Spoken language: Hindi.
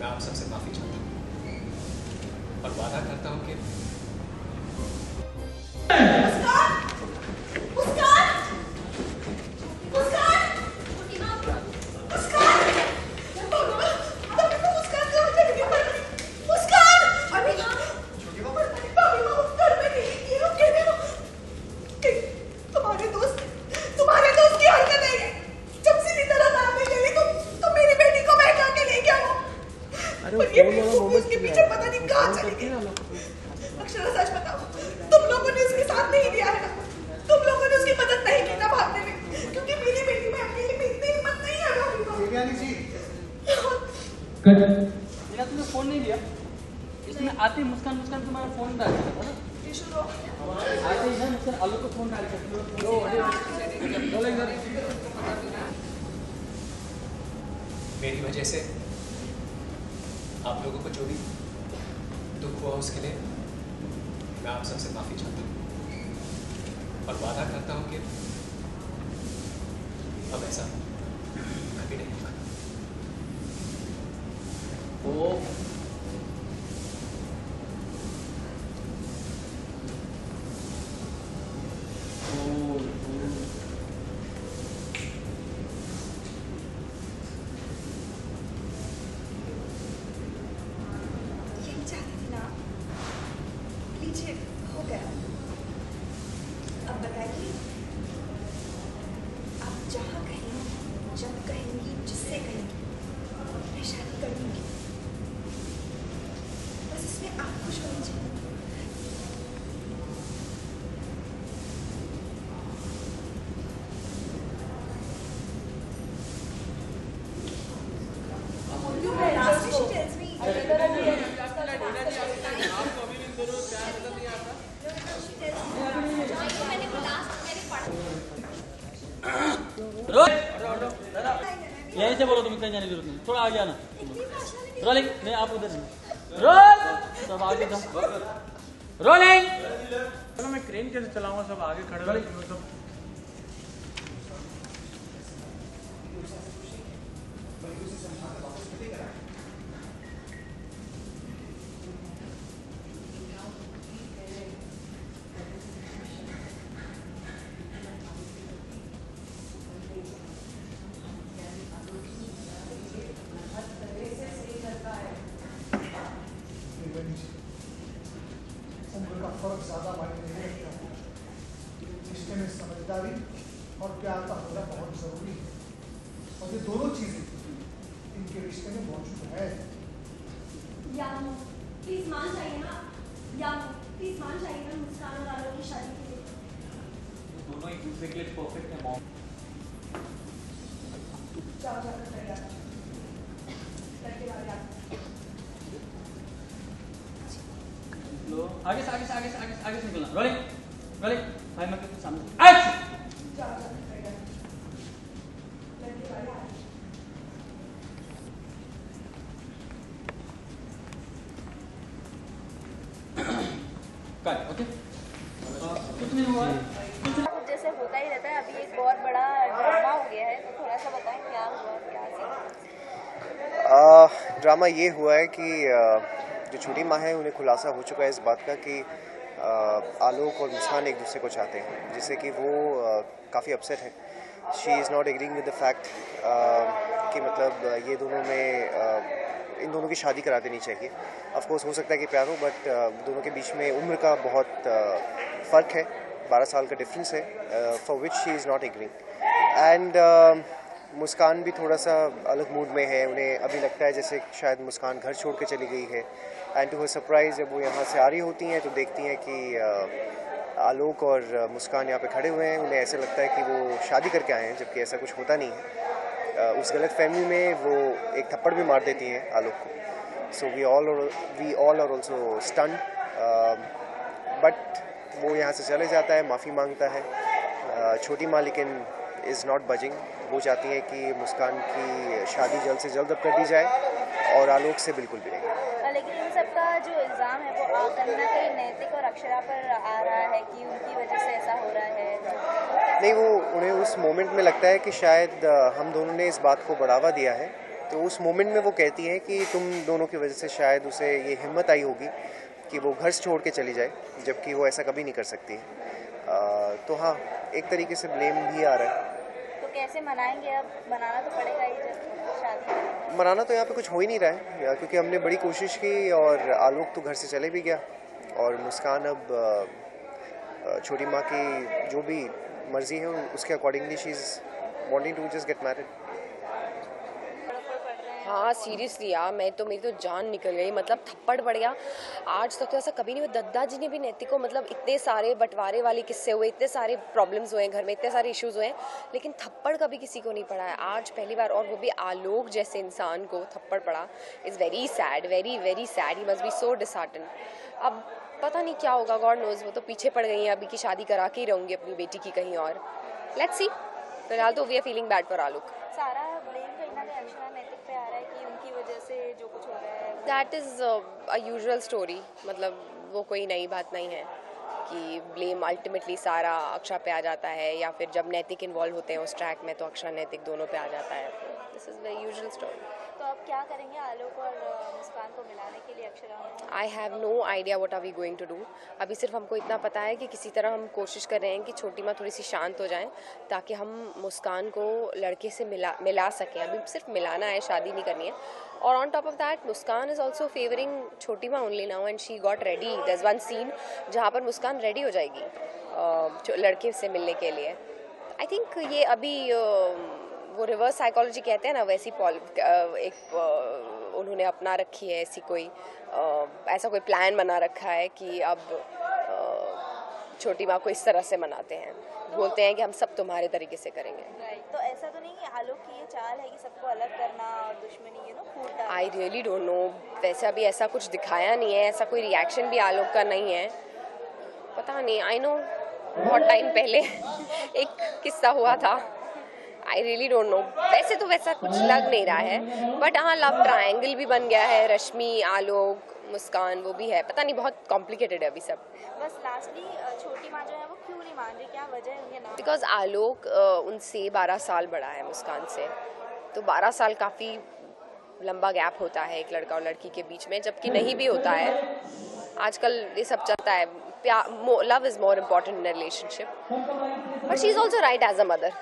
मैं आप सबसे माफ़ी चाहता हूँ और वादा करता हूँ कि उसके पीछे पता नहीं कहाँ चली गई। अक्षरा सच बताओ, तुम लोगों ने उसके साथ नहीं दिया है ना? तुम लोगों ने उसकी मदद नहीं की ना भागने में? क्योंकि मेरी बेटी में अकेले में इतनी हिम्मत नहीं है भाभी। देवयानी जी, मेरा तुमने फोन नहीं दिया, इसमें आते मुस्कान तुम्हारा फोन डाल दिया था ना? आते ही मुस्कान आलू को फोन डाल मेरी वजह से आप लोगों को जो भी दुख हुआ उसके लिए मैं आप सबसे माफ़ी चाहता हूँ और वादा करता हूँ कि अब ऐसा कभी नहीं होगा। लीजिए, हो गया। अब बताइए, आप जहाँ कहेंगी, जब कहेंगी, जिससे कहेंगी, मैं शादी कर लूँगी। बस इसमें आप खुश होनी चाहिए। यहीं से बोलो, तुम कहीं जाने की जरूरत नहीं, थोड़ा आगे आना। रोलिंग, नहीं आप उधर रोल, सब आगे था। रोलिंग, चलो मैं क्रेन कैसे चलाऊंगा, सब आगे खड़े हो सब। उम्र का फर्क ज्यादा मायने नहीं रखता। रिश्ते में समझदारी और प्यार का होना बहुत जरूरी है और ये दोनों चीजें इनके रिश्ते में मौजूद है। प्लीज मान जाइए ना, प्लीज मान जाइए ना मुस्कान और आलोक की शादी के लिए। दोनों एक दूसरे के लिए परफेक्ट है मॉम। आगे से निकलना। रोलिंग, भाई मैं कुछ सामने एक्शन। Cut, okay. कुछ नहीं हुआ, कुछ जैसे होता ही रहता है। अभी एक बहुत बड़ा ड्रामा हो गया है, तो थोड़ा सा बताएं क्या हुआ, क्या सीन? ड्रामा ये हुआ है कि जो छोटी माँ है उन्हें खुलासा हो चुका है इस बात का कि आलोक और मुस्कान एक दूसरे को चाहते हैं, जिससे कि वो काफ़ी अपसेट है। She is not agreeing with the fact कि मतलब ये दोनों में इन दोनों की शादी करा देनी चाहिए। ऑफ कोर्स हो सकता है कि प्यार हो, बट दोनों के बीच में उम्र का बहुत फ़र्क है, 12 साल का डिफरेंस है, for which she is not agreeing. And Muskan भी थोड़ा सा अलग मूड में है। उन्हें अभी लगता है जैसे शायद मुस्कान घर छोड़ के चली गई है। एंड टू हर सरप्राइज़ जब वो यहाँ से आ रही होती हैं तो देखती हैं कि आलोक और मुस्कान यहाँ पे खड़े हुए हैं। उन्हें ऐसा लगता है कि वो शादी करके आए हैं, जबकि ऐसा कुछ होता नहीं है। उस गलत फहमी में वो एक थप्पड़ भी मार देती हैं आलोक को। So we all are also stunned, but वो यहाँ से चले जाता है, माफ़ी मांगता है। छोटी माँ लेकिन इज़ नॉट बजिंग। वो चाहती हैं कि मुस्कान की शादी जल्द से जल्द अब कर दी जाए और आलोक से बिल्कुल भी नहीं। लेकिन इन सब का जो इल्ज़ाम है वो कहीं ना कहीं नैतिक और अक्षरा पर आ रहा है कि उनकी वजह से ऐसा हो रहा है। नहीं, वो उन्हें उस मोमेंट में लगता है कि शायद हम दोनों ने इस बात को बढ़ावा दिया है तो उस मोमेंट में वो कहती है कि तुम दोनों की वजह से शायद उसे ये हिम्मत आई होगी कि वो घर से छोड़ के चली जाए, जबकि वो ऐसा कभी नहीं कर सकती है। तो हाँ, एक तरीके से ब्लेम भी आ रहा है। तो कैसे मनाएंगे? अब बनाना तो पड़ेगा ही जब शादी। मनाना तो यहाँ पे कुछ हो ही नहीं रहा है, क्योंकि हमने बड़ी कोशिश की और आलोक तो घर से चले भी गया और मुस्कान अब छोटी माँ की जो भी मर्जी है उसके accordingly she is wanting to just get married. हाँ सीरियसली यार, मेरी तो जान निकल गई, मतलब थप्पड़ पड़ गया। आज तक तो ऐसा कभी नहीं हुआ। दद्दा जी ने भी नैतिक को, मतलब इतने सारे बंटवारे वाले किस्से हुए, इतने सारे प्रॉब्लम्स हुए हैं घर में, इतने सारे इश्यूज हुए हैं, लेकिन थप्पड़ कभी किसी को नहीं पड़ा है। आज पहली बार, और वो भी आलोक जैसे इंसान को थप्पड़ पड़ा। Is very sad, very very sad. He must be so disheartened. अब पता नहीं क्या होगा, गॉड नोज। वो तो पीछे पड़ गई हैं, अभी की शादी करा के ही रहूँगी अपनी बेटी की कहीं और। Let's see. फिलहाल तो we are feeling bad for Alok. सारा ब्लेम कहीं ना कहीं अक्षरा नैतिक पे आ रहा है कि उनकी वजह से जो कुछ हो रहा है। That is a usual story. मतलब वो कोई नई बात नहीं है कि ब्लेम अल्टीमेटली सारा अक्षरा पे आ जाता है, या फिर जब नैतिक इन्वॉल्व होते हैं उस ट्रैक में तो अक्षरा नैतिक दोनों पे आ जाता है। This is very usual story. तो अब क्या करेंगे आलोक और मुस्कान को मिलाने के लिए Akshara? I have no idea what are we going to do. अभी सिर्फ हमको इतना पता है कि किसी तरह हम कोशिश कर रहे हैं कि छोटी माँ थोड़ी सी शांत हो जाएं, ताकि हम मुस्कान को लड़के से मिला सकें। अभी सिर्फ मिलाना है, शादी नहीं करनी है। और on top of that Muskaan is also favouring छोटी माँ only now, and she got ready. There is one scene जहाँ पर मुस्कान रेडी हो जाएगी लड़के से मिलने के लिए। आई थिंक ये अभी वो रिवर्स साइकोलॉजी कहते हैं ना, वैसी उन्होंने अपना रखी है ऐसी कोई ऐसा कोई प्लान बना रखा है कि अब छोटी माँ को इस तरह से मनाते हैं, बोलते हैं कि हम सब तुम्हारे तरीके से करेंगे। तो ऐसा तो नहीं कि आलोक की ये चाल है कि सबको अलग करना और दुश्मनी फूट डालना? I really don't know. वैसे अभी ऐसा कुछ दिखाया नहीं है, ऐसा कोई रिएक्शन भी आलोक का नहीं है, पता नहीं। आई नो बहुत टाइम पहले एक किस्सा हुआ था, आई रियली डोंट नो। वैसे तो वैसा कुछ लग नहीं रहा है, बट हाँ लव ट्रायंगल भी बन गया है। रश्मि, आलोक, मुस्कान वो भी है, पता नहीं, बहुत कॉम्प्लिकेटेड है अभी सब। बस लास्टली छोटी माँ जो है वो क्यों नहीं मान रही, क्या वजह है उनके नाम? बिकॉज आलोक उनसे 12 साल बड़ा है मुस्कान से, तो 12 साल काफ़ी लंबा गैप होता है एक लड़का और लड़की के बीच में, जबकि नहीं भी होता है। आजकल ये सब चलता है, love is more important in relationship, but she is also right as a mother.